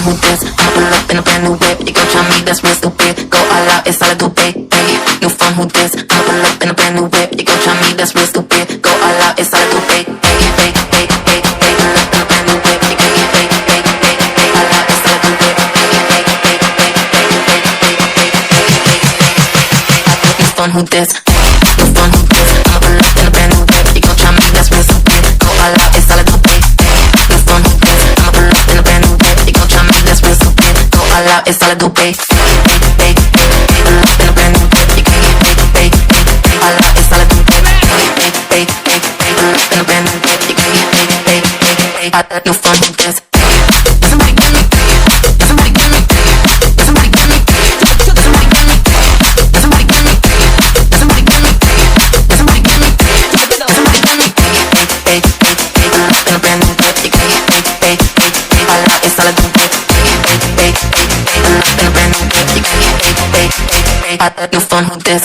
who this? I'ma pull up in a brand new whip. You gon' try me, that's real stupid. Go all out, it's all I do, babe. New phone, who this? I'ma pull up in a brand new whip. You gon' try me, that's real stupid. Go all out, it's all I do, babe. Who this? New phone, who this? I'ma pull up in a brand new whip. You gon' try me, that's real stupid. Go all out, it's all I do, babe. New phone, who this? I'ma pull up in a brand new whip. You gon' try me, that's real stupid. Go all out, it's all I do, babe. Pull up in a brand new whip. You gon' get paid. All out, it's all I do, babe. Pull up in a brand new whip. You gon' get paid. New phone, who this? Somebody give me. Somebody give me. Somebody give me. Somebody give me. Somebody give me. Somebody give me. Somebody give me. Somebody give me. Pull up in a brand new whip. You gon' get paid. All out, it's all I do, babe. Pull up in a brand new whip. You gon' get paid. New phone, who this?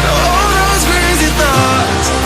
All those crazy thoughts